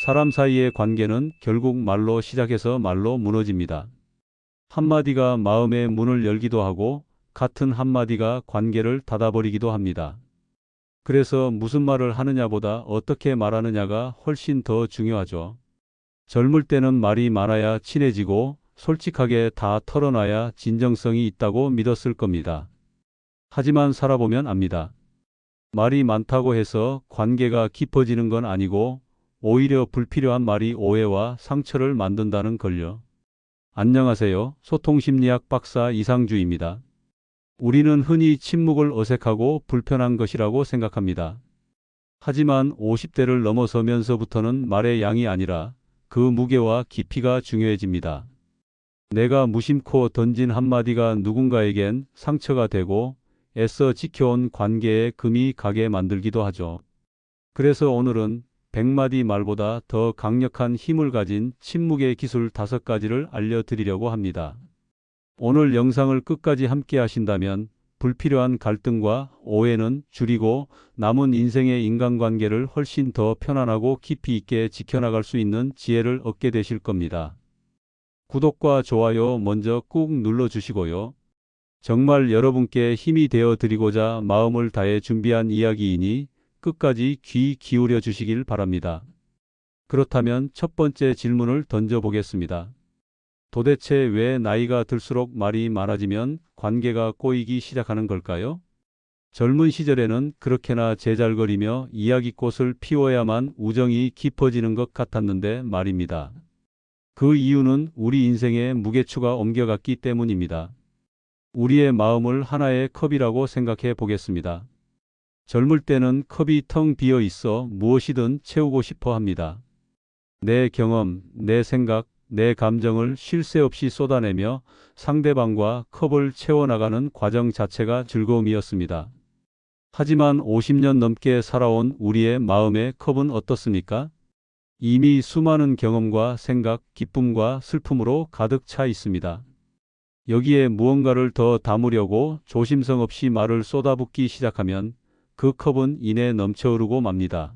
사람 사이의 관계는 결국 말로 시작해서 말로 무너집니다. 한마디가 마음의 문을 열기도 하고 같은 한마디가 관계를 닫아버리기도 합니다. 그래서 무슨 말을 하느냐보다 어떻게 말하느냐가 훨씬 더 중요하죠. 젊을 때는 말이 많아야 친해지고 솔직하게 다 털어놔야 진정성이 있다고 믿었을 겁니다. 하지만 살아보면 압니다. 말이 많다고 해서 관계가 깊어지는 건 아니고 오히려 불필요한 말이 오해와 상처를 만든다는 걸요. 안녕하세요. 소통심리학 박사 이상주입니다. 우리는 흔히 침묵을 어색하고 불편한 것이라고 생각합니다. 하지만 50대를 넘어서면서부터는 말의 양이 아니라 그 무게와 깊이가 중요해집니다. 내가 무심코 던진 한마디가 누군가에겐 상처가 되고 애써 지켜온 관계에 금이 가게 만들기도 하죠. 그래서 오늘은 100마디 말보다 더 강력한 힘을 가진 침묵의 기술 5가지를 알려드리려고 합니다. 오늘 영상을 끝까지 함께 하신다면 불필요한 갈등과 오해는 줄이고 남은 인생의 인간관계를 훨씬 더 편안하고 깊이 있게 지켜나갈 수 있는 지혜를 얻게 되실 겁니다. 구독과 좋아요 먼저 꾹 눌러주시고요. 정말 여러분께 힘이 되어 드리고자 마음을 다해 준비한 이야기이니 끝까지 귀 기울여 주시길 바랍니다. 그렇다면 첫 번째 질문을 던져보겠습니다. 도대체 왜 나이가 들수록 말이 많아지면 관계가 꼬이기 시작하는 걸까요? 젊은 시절에는 그렇게나 제잘거리며 이야기꽃을 피워야만 우정이 깊어지는 것 같았는데 말입니다. 그 이유는 우리 인생의 무게추가 옮겨갔기 때문입니다. 우리의 마음을 하나의 컵이라고 생각해 보겠습니다. 젊을 때는 컵이 텅 비어 있어 무엇이든 채우고 싶어 합니다. 내 경험, 내 생각, 내 감정을 쉴 새 없이 쏟아내며 상대방과 컵을 채워나가는 과정 자체가 즐거움이었습니다. 하지만 50년 넘게 살아온 우리의 마음의 컵은 어떻습니까? 이미 수많은 경험과 생각, 기쁨과 슬픔으로 가득 차 있습니다. 여기에 무언가를 더 담으려고 조심성 없이 말을 쏟아붓기 시작하면 그 컵은 이내 넘쳐흐르고 맙니다.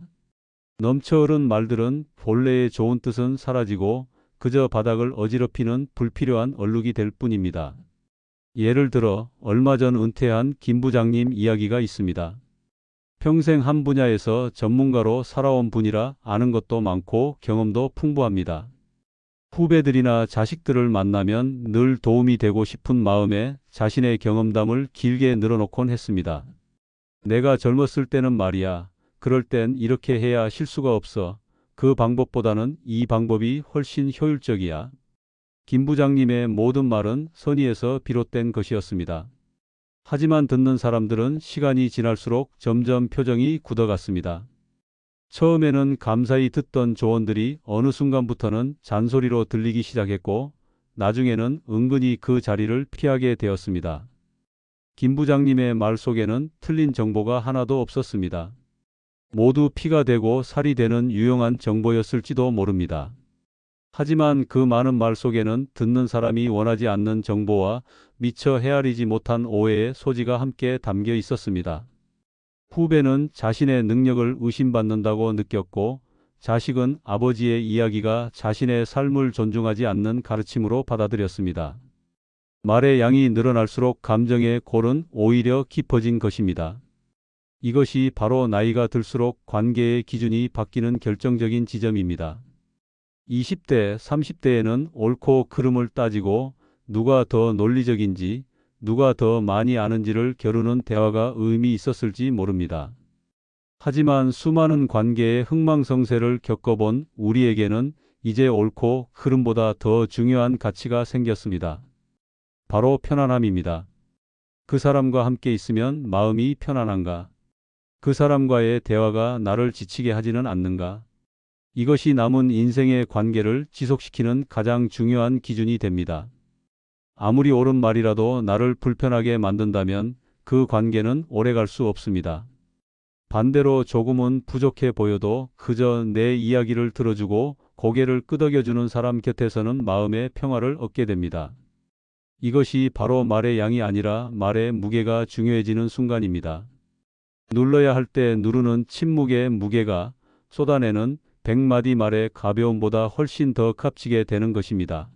넘쳐흐른 말들은 본래의 좋은 뜻은 사라지고 그저 바닥을 어지럽히는 불필요한 얼룩이 될 뿐입니다. 예를 들어 얼마 전 은퇴한 김 부장님 이야기가 있습니다. 평생 한 분야에서 전문가로 살아온 분이라 아는 것도 많고 경험도 풍부합니다. 후배들이나 자식들을 만나면 늘 도움이 되고 싶은 마음에 자신의 경험담을 길게 늘어놓곤 했습니다. 내가 젊었을 때는 말이야. 그럴 땐 이렇게 해야 실수가 없어. 그 방법보다는 이 방법이 훨씬 효율적이야. 김 부장님의 모든 말은 선의에서 비롯된 것이었습니다. 하지만 듣는 사람들은 시간이 지날수록 점점 표정이 굳어갔습니다. 처음에는 감사히 듣던 조언들이 어느 순간부터는 잔소리로 들리기 시작했고 나중에는 은근히 그 자리를 피하게 되었습니다. 김 부장님의 말 속에는 틀린 정보가 하나도 없었습니다. 모두 피가 되고 살이 되는 유용한 정보였을지도 모릅니다. 하지만 그 많은 말 속에는 듣는 사람이 원하지 않는 정보와 미처 헤아리지 못한 오해의 소지가 함께 담겨 있었습니다. 후배는 자신의 능력을 의심받는다고 느꼈고 자식은 아버지의 이야기가 자신의 삶을 존중하지 않는 가르침으로 받아들였습니다. 말의 양이 늘어날수록 감정의 골은 오히려 깊어진 것입니다. 이것이 바로 나이가 들수록 관계의 기준이 바뀌는 결정적인 지점입니다. 20대, 30대에는 옳고 그름을 따지고 누가 더 논리적인지, 누가 더 많이 아는지를 겨루는 대화가 의미 있었을지 모릅니다. 하지만 수많은 관계의 흥망성쇠를 겪어본 우리에게는 이제 옳고 그름보다 더 중요한 가치가 생겼습니다. 바로 편안함입니다. 그 사람과 함께 있으면 마음이 편안한가? 그 사람과의 대화가 나를 지치게 하지는 않는가? 이것이 남은 인생의 관계를 지속시키는 가장 중요한 기준이 됩니다. 아무리 옳은 말이라도 나를 불편하게 만든다면 그 관계는 오래갈 수 없습니다. 반대로 조금은 부족해 보여도 그저 내 이야기를 들어주고 고개를 끄덕여주는 사람 곁에서는 마음의 평화를 얻게 됩니다. 이것이 바로 말의 양이 아니라 말의 무게가 중요해지는 순간입니다. 눌러야 할 때 누르는 침묵의 무게가 쏟아내는 100마디 말의 가벼움보다 훨씬 더 값지게 되는 것입니다.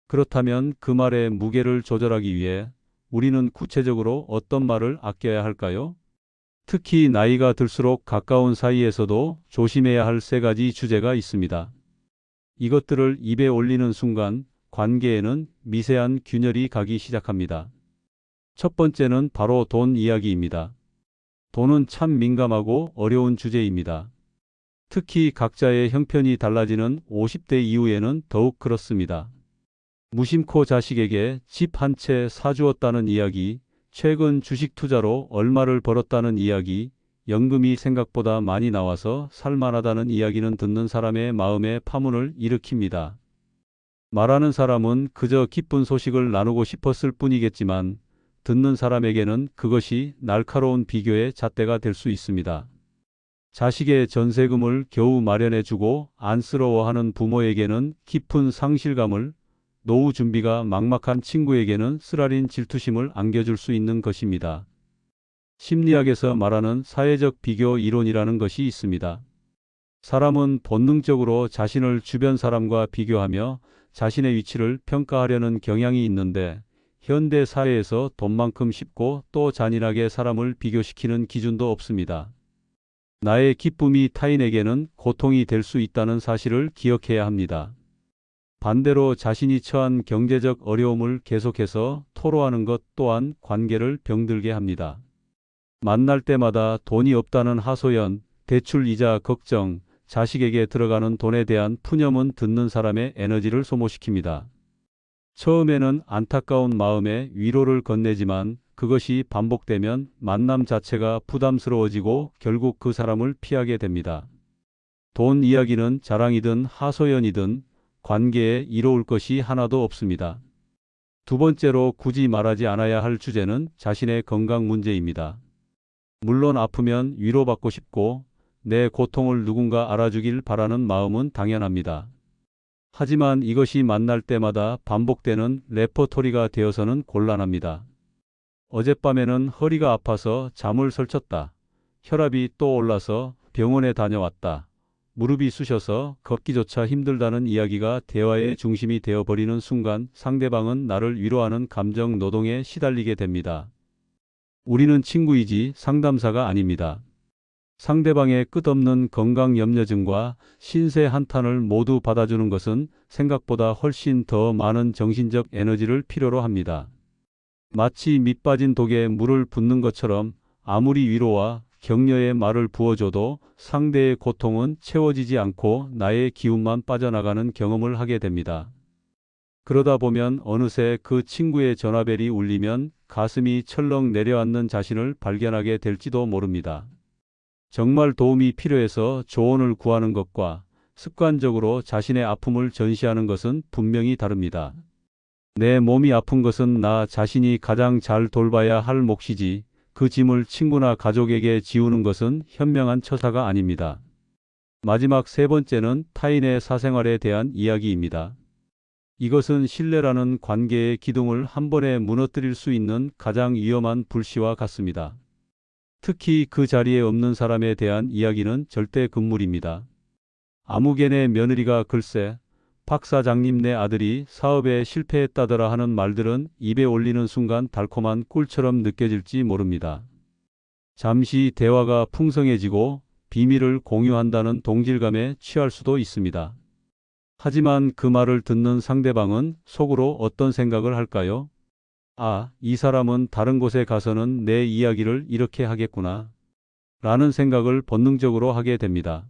그렇다면 그 말의 무게를 조절하기 위해 우리는 구체적으로 어떤 말을 아껴야 할까요? 특히 나이가 들수록 가까운 사이에서도 조심해야 할 세 가지 주제가 있습니다. 이것들을 입에 올리는 순간 관계에는 미세한 균열이 가기 시작합니다. 첫 번째는 바로 돈 이야기입니다. 돈은 참 민감하고 어려운 주제입니다. 특히 각자의 형편이 달라지는 50대 이후에는 더욱 그렇습니다. 무심코 자식에게 집 한 채 사주었다는 이야기, 최근 주식 투자로 얼마를 벌었다는 이야기, 연금이 생각보다 많이 나와서 살만하다는 이야기는 듣는 사람의 마음에 파문을 일으킵니다. 말하는 사람은 그저 기쁜 소식을 나누고 싶었을 뿐이겠지만 듣는 사람에게는 그것이 날카로운 비교의 잣대가 될 수 있습니다. 자식의 전세금을 겨우 마련해주고 안쓰러워하는 부모에게는 깊은 상실감을, 노후 준비가 막막한 친구에게는 쓰라린 질투심을 안겨줄 수 있는 것입니다. 심리학에서 말하는 사회적 비교 이론이라는 것이 있습니다. 사람은 본능적으로 자신을 주변 사람과 비교하며 자신의 위치를 평가하려는 경향이 있는데 현대 사회에서 돈만큼 쉽고 또 잔인하게 사람을 비교시키는 기준도 없습니다. 나의 기쁨이 타인에게는 고통이 될 수 있다는 사실을 기억해야 합니다. 반대로 자신이 처한 경제적 어려움을 계속해서 토로하는 것 또한 관계를 병들게 합니다. 만날 때마다 돈이 없다는 하소연, 대출 이자 걱정, 자식에게 들어가는 돈에 대한 푸념은 듣는 사람의 에너지를 소모시킵니다. 처음에는 안타까운 마음에 위로를 건네지만 그것이 반복되면 만남 자체가 부담스러워지고 결국 그 사람을 피하게 됩니다. 돈 이야기는 자랑이든 하소연이든 관계에 이로울 것이 하나도 없습니다. 두 번째로 굳이 말하지 않아야 할 주제는 자신의 건강 문제입니다. 물론 아프면 위로받고 싶고 내 고통을 누군가 알아주길 바라는 마음은 당연합니다. 하지만 이것이 만날 때마다 반복되는 레퍼토리가 되어서는 곤란합니다. 어젯밤에는 허리가 아파서 잠을 설쳤다. 혈압이 또 올라서 병원에 다녀왔다. 무릎이 쑤셔서 걷기조차 힘들다는 이야기가 대화의 중심이 되어버리는 순간 상대방은 나를 위로하는 감정 노동에 시달리게 됩니다. 우리는 친구이지 상담사가 아닙니다. 상대방의 끝없는 건강 염려증과 신세 한탄을 모두 받아주는 것은 생각보다 훨씬 더 많은 정신적 에너지를 필요로 합니다. 마치 밑 빠진 독에 물을 붓는 것처럼 아무리 위로와 격려의 말을 부어줘도 상대의 고통은 채워지지 않고 나의 기운만 빠져나가는 경험을 하게 됩니다. 그러다 보면 어느새 그 친구의 전화벨이 울리면 가슴이 철렁 내려앉는 자신을 발견하게 될지도 모릅니다. 정말 도움이 필요해서 조언을 구하는 것과 습관적으로 자신의 아픔을 전시하는 것은 분명히 다릅니다. 내 몸이 아픈 것은 나 자신이 가장 잘 돌봐야 할 몫이지 그 짐을 친구나 가족에게 지우는 것은 현명한 처사가 아닙니다. 마지막 세 번째는 타인의 사생활에 대한 이야기입니다. 이것은 신뢰라는 관계의 기둥을 한 번에 무너뜨릴 수 있는 가장 위험한 불씨와 같습니다. 특히 그 자리에 없는 사람에 대한 이야기는 절대 금물입니다. 아무개네 며느리가 글쎄 박 사장님네 아들이 사업에 실패했다더라 하는 말들은 입에 올리는 순간 달콤한 꿀처럼 느껴질지 모릅니다. 잠시 대화가 풍성해지고 비밀을 공유한다는 동질감에 취할 수도 있습니다. 하지만 그 말을 듣는 상대방은 속으로 어떤 생각을 할까요? 아, 이 사람은 다른 곳에 가서는 내 이야기를 이렇게 하겠구나 라는 생각을 본능적으로 하게 됩니다.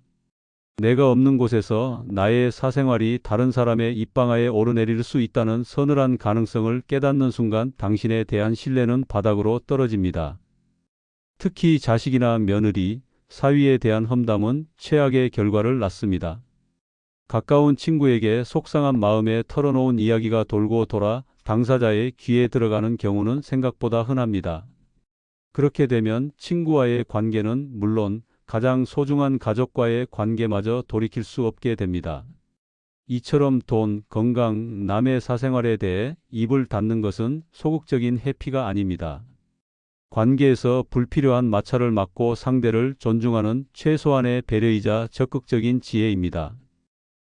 내가 없는 곳에서 나의 사생활이 다른 사람의 입방아에 오르내릴 수 있다는 서늘한 가능성을 깨닫는 순간 당신에 대한 신뢰는 바닥으로 떨어집니다. 특히 자식이나 며느리, 사위에 대한 험담은 최악의 결과를 낳습니다. 가까운 친구에게 속상한 마음에 털어놓은 이야기가 돌고 돌아 당사자의 귀에 들어가는 경우는 생각보다 흔합니다. 그렇게 되면 친구와의 관계는 물론 가장 소중한 가족과의 관계마저 돌이킬 수 없게 됩니다. 이처럼 돈, 건강, 남의 사생활에 대해 입을 닫는 것은 소극적인 회피가 아닙니다. 관계에서 불필요한 마찰을 막고 상대를 존중하는 최소한의 배려이자 적극적인 지혜입니다.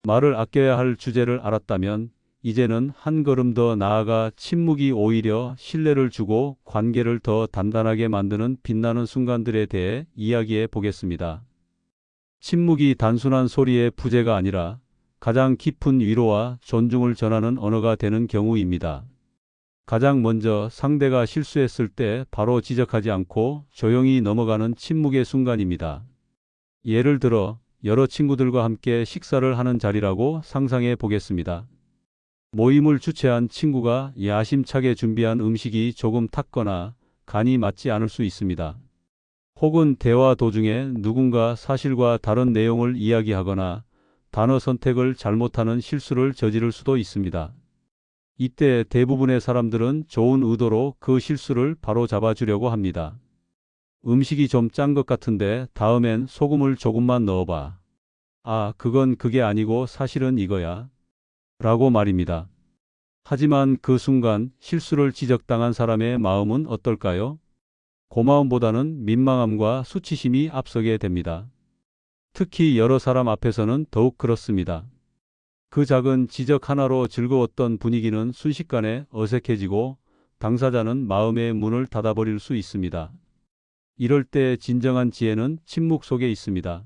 말을 아껴야 할 주제를 알았다면 이제는 한 걸음 더 나아가 침묵이 오히려 신뢰를 주고 관계를 더 단단하게 만드는 빛나는 순간들에 대해 이야기해 보겠습니다. 침묵이 단순한 소리의 부재가 아니라 가장 깊은 위로와 존중을 전하는 언어가 되는 경우입니다. 가장 먼저 상대가 실수했을 때 바로 지적하지 않고 조용히 넘어가는 침묵의 순간입니다. 예를 들어 여러 친구들과 함께 식사를 하는 자리라고 상상해 보겠습니다. 모임을 주최한 친구가 야심차게 준비한 음식이 조금 탔거나 간이 맞지 않을 수 있습니다. 혹은 대화 도중에 누군가 사실과 다른 내용을 이야기하거나 단어 선택을 잘못하는 실수를 저지를 수도 있습니다. 이때 대부분의 사람들은 좋은 의도로 그 실수를 바로 잡아주려고 합니다. 음식이 좀 짠 것 같은데 다음엔 소금을 조금만 넣어봐. 아, 그건 그게 아니고 사실은 이거야. 라고 말입니다. 하지만 그 순간 실수를 지적당한 사람의 마음은 어떨까요? 고마움보다는 민망함과 수치심이 앞서게 됩니다. 특히 여러 사람 앞에서는 더욱 그렇습니다. 그 작은 지적 하나로 즐거웠던 분위기는 순식간에 어색해지고 당사자는 마음의 문을 닫아버릴 수 있습니다. 이럴 때 진정한 지혜는 침묵 속에 있습니다.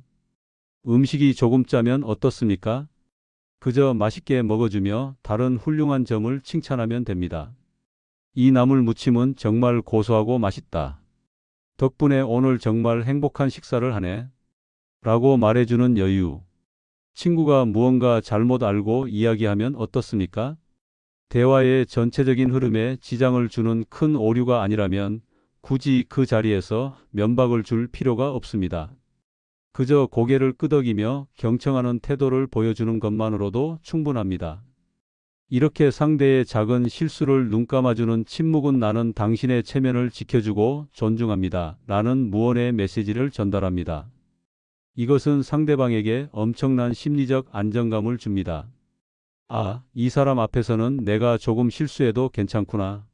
음식이 조금 짜면 어떻습니까? 그저 맛있게 먹어주며 다른 훌륭한 점을 칭찬하면 됩니다. 이 나물 무침은 정말 고소하고 맛있다. 덕분에 오늘 정말 행복한 식사를 하네. 라고 말해주는 여유. 친구가 무언가 잘못 알고 이야기하면 어떻습니까? 대화의 전체적인 흐름에 지장을 주는 큰 오류가 아니라면 굳이 그 자리에서 면박을 줄 필요가 없습니다. 그저 고개를 끄덕이며 경청하는 태도를 보여주는 것만으로도 충분합니다. 이렇게 상대의 작은 실수를 눈감아주는 침묵은 나는 당신의 체면을 지켜주고 존중합니다. 라는 무언의 메시지를 전달합니다. 이것은 상대방에게 엄청난 심리적 안정감을 줍니다. 아, 이 사람 앞에서는 내가 조금 실수해도 괜찮구나.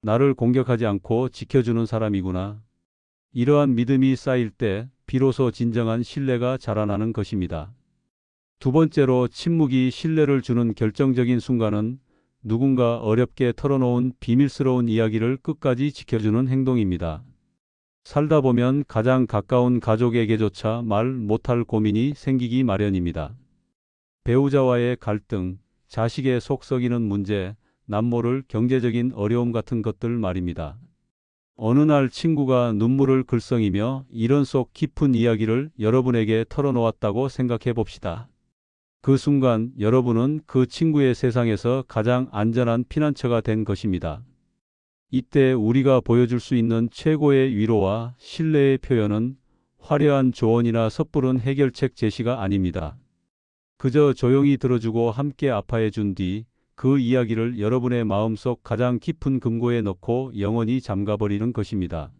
나를 공격하지 않고 지켜주는 사람이구나. 이러한 믿음이 쌓일 때 비로소 진정한 신뢰가 자라나는 것입니다. 두 번째로 침묵이 신뢰를 주는 결정적인 순간은 누군가 어렵게 털어놓은 비밀스러운 이야기를 끝까지 지켜주는 행동입니다. 살다 보면 가장 가까운 가족에게조차 말 못할 고민이 생기기 마련입니다. 배우자와의 갈등, 자식의 속 썩이는 문제, 남모를 경제적인 어려움 같은 것들 말입니다. 어느 날 친구가 눈물을 글썽이며 이런 속 깊은 이야기를 여러분에게 털어놓았다고 생각해 봅시다. 그 순간 여러분은 그 친구의 세상에서 가장 안전한 피난처가 된 것입니다. 이때 우리가 보여줄 수 있는 최고의 위로와 신뢰의 표현은 화려한 조언이나 섣부른 해결책 제시가 아닙니다. 그저 조용히 들어주고 함께 아파해 준 뒤 그 이야기를 여러분의 마음속 가장 깊은 금고에 넣고 영원히 잠가버리는 것입니다.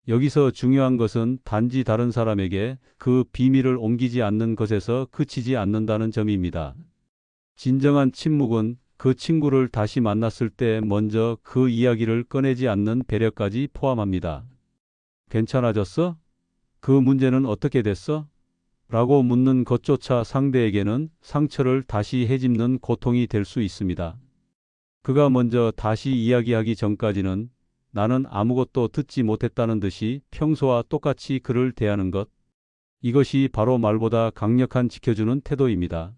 여기서 중요한 것은 단지 다른 사람에게 그 비밀을 옮기지 않는 것에서 그치지 않는다는 점입니다. 진정한 침묵은 그 친구를 다시 만났을 때 먼저 그 이야기를 꺼내지 않는 배려까지 포함합니다. 괜찮아졌어? 그 문제는 어떻게 됐어? 라고 묻는 것조차 상대에게는 상처를 다시 헤집는 고통이 될 수 있습니다. 그가 먼저 다시 이야기하기 전까지는 나는 아무것도 듣지 못했다는 듯이 평소와 똑같이 그를 대하는 것. 이것이 바로 말보다 강력한 지켜주는 태도입니다.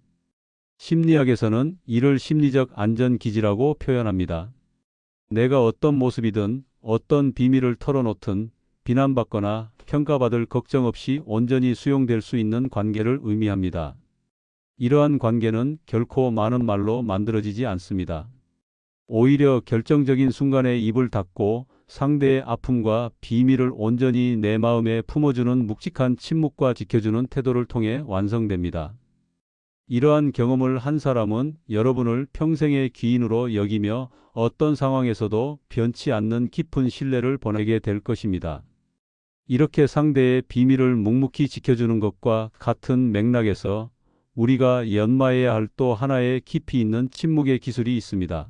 심리학에서는 이를 심리적 안전기지라고 표현합니다. 내가 어떤 모습이든 어떤 비밀을 털어놓든 비난받거나 평가받을 걱정 없이 온전히 수용될 수 있는 관계를 의미합니다. 이러한 관계는 결코 많은 말로 만들어지지 않습니다. 오히려 결정적인 순간에 입을 닫고 상대의 아픔과 비밀을 온전히 내 마음에 품어주는 묵직한 침묵과 지켜주는 태도를 통해 완성됩니다. 이러한 경험을 한 사람은 여러분을 평생의 귀인으로 여기며 어떤 상황에서도 변치 않는 깊은 신뢰를 보내게 될 것입니다. 이렇게 상대의 비밀을 묵묵히 지켜주는 것과 같은 맥락에서 우리가 연마해야 할 또 하나의 깊이 있는 침묵의 기술이 있습니다.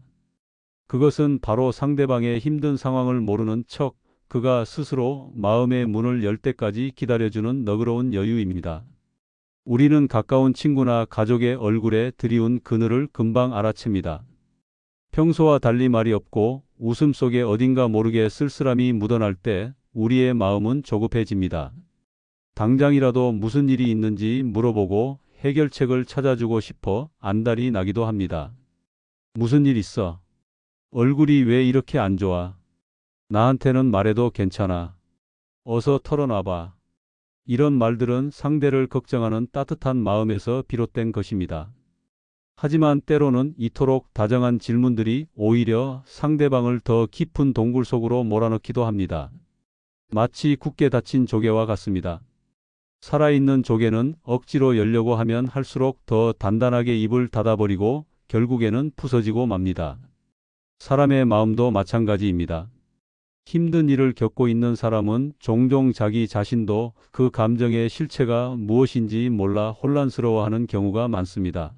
그것은 바로 상대방의 힘든 상황을 모르는 척 그가 스스로 마음의 문을 열 때까지 기다려주는 너그러운 여유입니다. 우리는 가까운 친구나 가족의 얼굴에 드리운 그늘을 금방 알아챕니다. 평소와 달리 말이 없고 웃음 속에 어딘가 모르게 쓸쓸함이 묻어날 때 우리의 마음은 조급해집니다. 당장이라도 무슨 일이 있는지 물어보고 해결책을 찾아주고 싶어 안달이 나기도 합니다. 무슨 일 있어? 얼굴이 왜 이렇게 안 좋아? 나한테는 말해도 괜찮아. 어서 털어놔봐. 이런 말들은 상대를 걱정하는 따뜻한 마음에서 비롯된 것입니다. 하지만 때로는 이토록 다정한 질문들이 오히려 상대방을 더 깊은 동굴 속으로 몰아넣기도 합니다. 마치 굳게 닫힌 조개와 같습니다. 살아있는 조개는 억지로 열려고 하면 할수록 더 단단하게 입을 닫아버리고 결국에는 부서지고 맙니다. 사람의 마음도 마찬가지입니다. 힘든 일을 겪고 있는 사람은 종종 자기 자신도 그 감정의 실체가 무엇인지 몰라 혼란스러워하는 경우가 많습니다.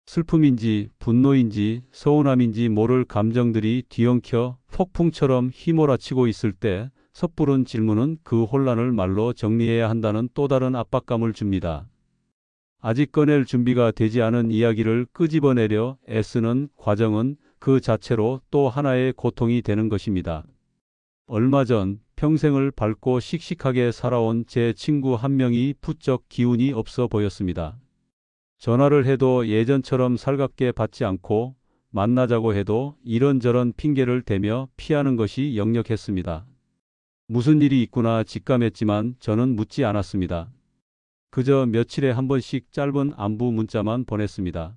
슬픔인지 분노인지 서운함인지 모를 감정들이 뒤엉켜 폭풍처럼 휘몰아치고 있을 때 섣부른 질문은 그 혼란을 말로 정리해야 한다는 또 다른 압박감을 줍니다. 아직 꺼낼 준비가 되지 않은 이야기를 끄집어내려 애쓰는 과정은 그 자체로 또 하나의 고통이 되는 것입니다. 얼마 전 평생을 밝고 씩씩하게 살아온 제 친구 한 명이 부쩍 기운이 없어 보였습니다. 전화를 해도 예전처럼 살갑게 받지 않고 만나자고 해도 이런저런 핑계를 대며 피하는 것이 역력했습니다. 무슨 일이 있구나 직감했지만 저는 묻지 않았습니다. 그저 며칠에 한 번씩 짧은 안부 문자만 보냈습니다.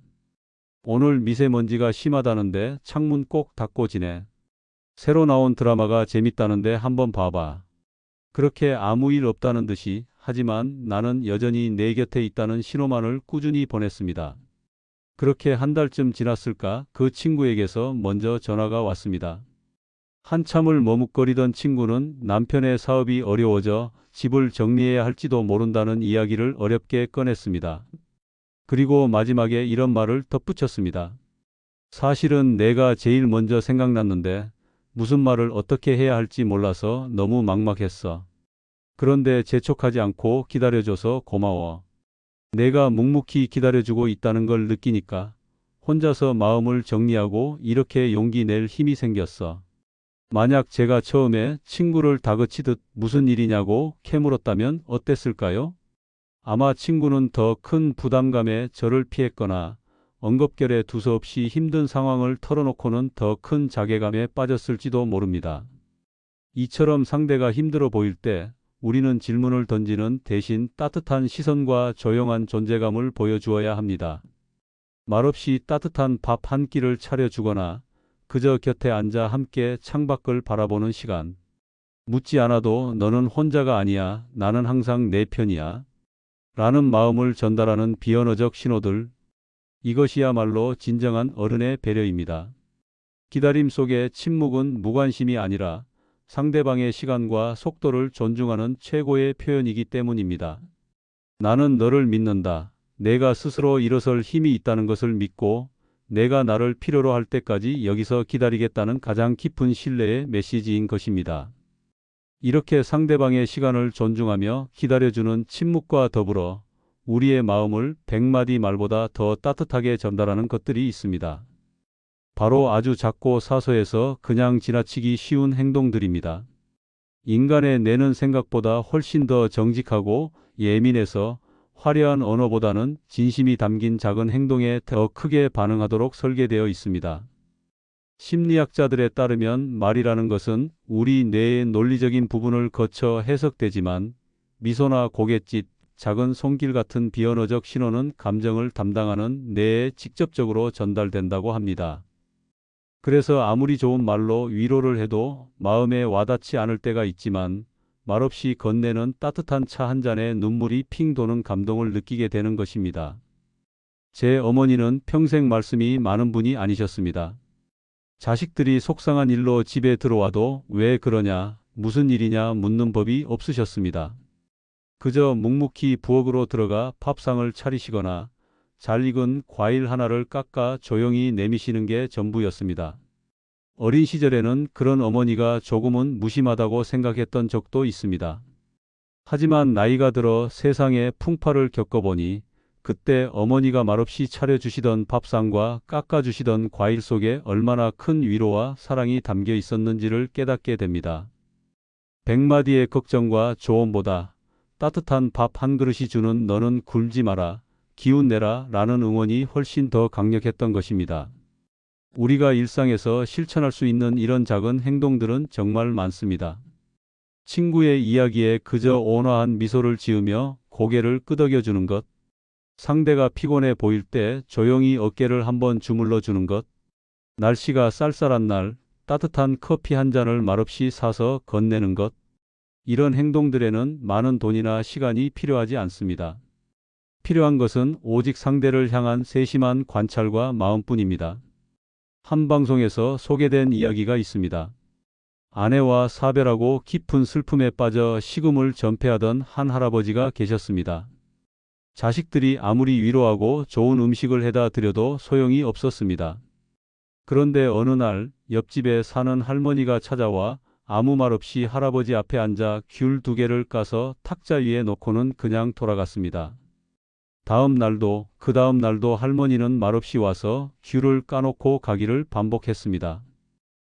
오늘 미세먼지가 심하다는데 창문 꼭 닫고 지내. 새로 나온 드라마가 재밌다는데 한번 봐봐. 그렇게 아무 일 없다는 듯이 하지만 나는 여전히 내 곁에 있다는 신호만을 꾸준히 보냈습니다. 그렇게 한 달쯤 지났을까 그 친구에게서 먼저 전화가 왔습니다. 한참을 머뭇거리던 친구는 남편의 사업이 어려워져 집을 정리해야 할지도 모른다는 이야기를 어렵게 꺼냈습니다. 그리고 마지막에 이런 말을 덧붙였습니다. 사실은 내가 제일 먼저 생각났는데 무슨 말을 어떻게 해야 할지 몰라서 너무 막막했어. 그런데 재촉하지 않고 기다려줘서 고마워. 내가 묵묵히 기다려주고 있다는 걸 느끼니까 혼자서 마음을 정리하고 이렇게 용기 낼 힘이 생겼어. 만약 제가 처음에 친구를 다그치듯 무슨 일이냐고 캐물었다면 어땠을까요? 아마 친구는 더 큰 부담감에 저를 피했거나 엉겁결에 두서없이 힘든 상황을 털어놓고는 더 큰 자괴감에 빠졌을지도 모릅니다. 이처럼 상대가 힘들어 보일 때 우리는 질문을 던지는 대신 따뜻한 시선과 조용한 존재감을 보여주어야 합니다. 말없이 따뜻한 밥 한 끼를 차려주거나 그저 곁에 앉아 함께 창밖을 바라보는 시간. 묻지 않아도 너는 혼자가 아니야. 나는 항상 내 편이야. 라는 마음을 전달하는 비언어적 신호들. 이것이야말로 진정한 어른의 배려입니다. 기다림 속의 침묵은 무관심이 아니라 상대방의 시간과 속도를 존중하는 최고의 표현이기 때문입니다. 나는 너를 믿는다. 내가 스스로 일어설 힘이 있다는 것을 믿고 내가 나를 필요로 할 때까지 여기서 기다리겠다는 가장 깊은 신뢰의 메시지인 것입니다. 이렇게 상대방의 시간을 존중하며 기다려주는 침묵과 더불어 우리의 마음을 100마디 말보다 더 따뜻하게 전달하는 것들이 있습니다. 바로 아주 작고 사소해서 그냥 지나치기 쉬운 행동들입니다. 인간의 뇌는 생각보다 훨씬 더 정직하고 예민해서 화려한 언어보다는 진심이 담긴 작은 행동에 더 크게 반응하도록 설계되어 있습니다. 심리학자들에 따르면 말이라는 것은 우리 뇌의 논리적인 부분을 거쳐 해석되지만 미소나 고갯짓, 작은 손길 같은 비언어적 신호는 감정을 담당하는 뇌에 직접적으로 전달된다고 합니다. 그래서 아무리 좋은 말로 위로를 해도 마음에 와닿지 않을 때가 있지만 말없이 건네는 따뜻한 차 한 잔에 눈물이 핑 도는 감동을 느끼게 되는 것입니다. 제 어머니는 평생 말씀이 많은 분이 아니셨습니다. 자식들이 속상한 일로 집에 들어와도 왜 그러냐, 무슨 일이냐 묻는 법이 없으셨습니다. 그저 묵묵히 부엌으로 들어가 밥상을 차리시거나 잘 익은 과일 하나를 깎아 조용히 내미시는 게 전부였습니다. 어린 시절에는 그런 어머니가 조금은 무심하다고 생각했던 적도 있습니다. 하지만 나이가 들어 세상의 풍파를 겪어보니 그때 어머니가 말없이 차려주시던 밥상과 깎아주시던 과일 속에 얼마나 큰 위로와 사랑이 담겨 있었는지를 깨닫게 됩니다. 백마디의 걱정과 조언보다 따뜻한 밥 한 그릇이 주는 너는 굶지 마라, 기운 내라 라는 응원이 훨씬 더 강력했던 것입니다. 우리가 일상에서 실천할 수 있는 이런 작은 행동들은 정말 많습니다. 친구의 이야기에 그저 온화한 미소를 지으며 고개를 끄덕여 주는 것, 상대가 피곤해 보일 때 조용히 어깨를 한번 주물러 주는 것, 날씨가 쌀쌀한 날 따뜻한 커피 한 잔을 말없이 사서 건네는 것, 이런 행동들에는 많은 돈이나 시간이 필요하지 않습니다. 필요한 것은 오직 상대를 향한 세심한 관찰과 마음뿐입니다. 한 방송에서 소개된 이야기가 있습니다. 아내와 사별하고 깊은 슬픔에 빠져 식음을 전폐하던 한 할아버지가 계셨습니다. 자식들이 아무리 위로하고 좋은 음식을 해다 드려도 소용이 없었습니다. 그런데 어느 날 옆집에 사는 할머니가 찾아와 아무 말 없이 할아버지 앞에 앉아 귤 2개를 까서 탁자 위에 놓고는 그냥 돌아갔습니다. 다음 날도 그 다음 날도 할머니는 말없이 와서 귤을 까놓고 가기를 반복했습니다.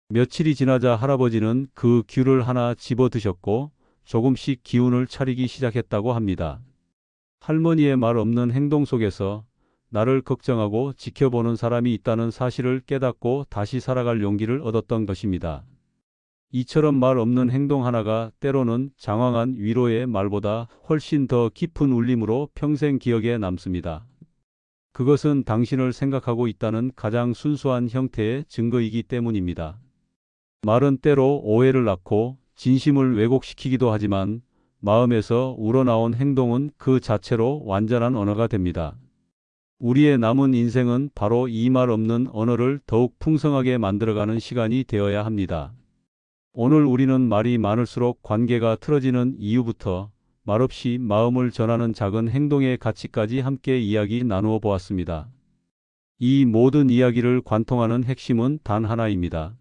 며칠이 지나자 할아버지는 그 귤을 하나 집어 드셨고 조금씩 기운을 차리기 시작했다고 합니다. 할머니의 말 없는 행동 속에서 나를 걱정하고 지켜보는 사람이 있다는 사실을 깨닫고 다시 살아갈 용기를 얻었던 것입니다. 이처럼 말 없는 행동 하나가 때로는 장황한 위로의 말보다 훨씬 더 깊은 울림으로 평생 기억에 남습니다. 그것은 당신을 생각하고 있다는 가장 순수한 형태의 증거이기 때문입니다. 말은 때로 오해를 낳고 진심을 왜곡시키기도 하지만 마음에서 우러나온 행동은 그 자체로 완전한 언어가 됩니다. 우리의 남은 인생은 바로 이 말 없는 언어를 더욱 풍성하게 만들어가는 시간이 되어야 합니다. 오늘 우리는 말이 많을수록 관계가 틀어지는 이유부터 말없이 마음을 전하는 작은 행동의 가치까지 함께 이야기 나누어 보았습니다. 이 모든 이야기를 관통하는 핵심은 단 하나입니다.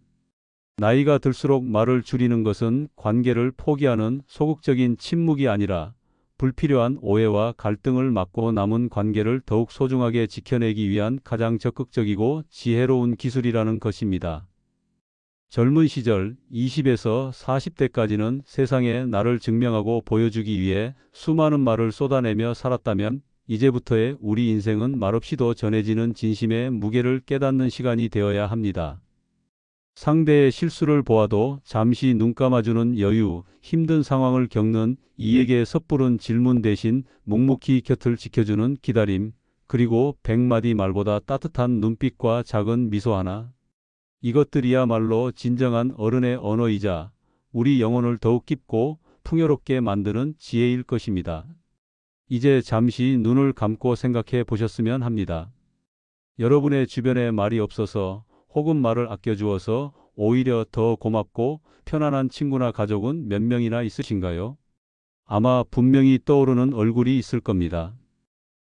나이가 들수록 말을 줄이는 것은 관계를 포기하는 소극적인 침묵이 아니라 불필요한 오해와 갈등을 막고 남은 관계를 더욱 소중하게 지켜내기 위한 가장 적극적이고 지혜로운 기술이라는 것입니다. 젊은 시절 20에서 40대까지는 세상에 나를 증명하고 보여주기 위해 수많은 말을 쏟아내며 살았다면 이제부터의 우리 인생은 말없이도 전해지는 진심의 무게를 깨닫는 시간이 되어야 합니다. 상대의 실수를 보아도 잠시 눈 감아주는 여유, 힘든 상황을 겪는 이에게 섣부른 질문 대신 묵묵히 곁을 지켜주는 기다림, 그리고 100마디 말보다 따뜻한 눈빛과 작은 미소 하나. 이것들이야말로 진정한 어른의 언어이자 우리 영혼을 더욱 깊고 풍요롭게 만드는 지혜일 것입니다. 이제 잠시 눈을 감고 생각해 보셨으면 합니다. 여러분의 주변에 말이 없어서 혹은 말을 아껴주어서 오히려 더 고맙고 편안한 친구나 가족은 몇 명이나 있으신가요? 아마 분명히 떠오르는 얼굴이 있을 겁니다.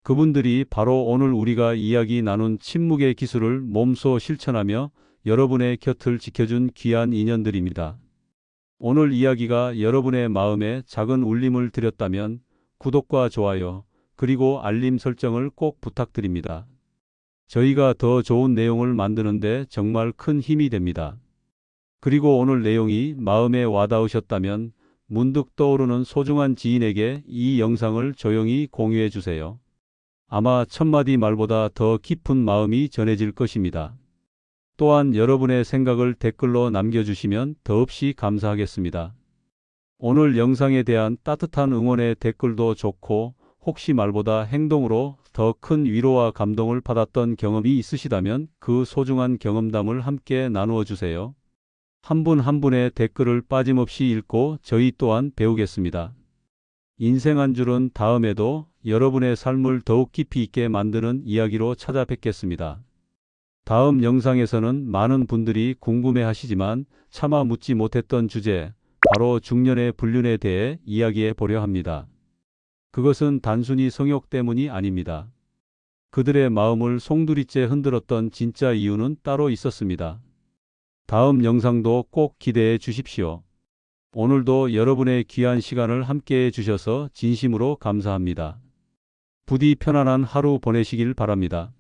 그분들이 바로 오늘 우리가 이야기 나눈 침묵의 기술을 몸소 실천하며 여러분의 곁을 지켜준 귀한 인연들입니다. 오늘 이야기가 여러분의 마음에 작은 울림을 드렸다면 구독과 좋아요, 그리고 알림 설정을 꼭 부탁드립니다. 저희가 더 좋은 내용을 만드는데 정말 큰 힘이 됩니다. 그리고 오늘 내용이 마음에 와닿으셨다면 문득 떠오르는 소중한 지인에게 이 영상을 조용히 공유해 주세요. 아마 1000마디 말보다 더 깊은 마음이 전해질 것입니다. 또한 여러분의 생각을 댓글로 남겨주시면 더없이 감사하겠습니다. 오늘 영상에 대한 따뜻한 응원의 댓글도 좋고 혹시 말보다 행동으로 더 큰 위로와 감동을 받았던 경험이 있으시다면 그 소중한 경험담을 함께 나누어 주세요. 한 분 한 분의 댓글을 빠짐없이 읽고 저희 또한 배우겠습니다. 인생 한 줄은 다음에도 여러분의 삶을 더욱 깊이 있게 만드는 이야기로 찾아뵙겠습니다. 다음 영상에서는 많은 분들이 궁금해 하시지만 차마 묻지 못했던 주제, 바로 중년의 불륜에 대해 이야기해 보려 합니다. 그것은 단순히 성욕 때문이 아닙니다. 그들의 마음을 송두리째 흔들었던 진짜 이유는 따로 있었습니다. 다음 영상도 꼭 기대해 주십시오. 오늘도 여러분의 귀한 시간을 함께 해 주셔서 진심으로 감사합니다. 부디 편안한 하루 보내시길 바랍니다.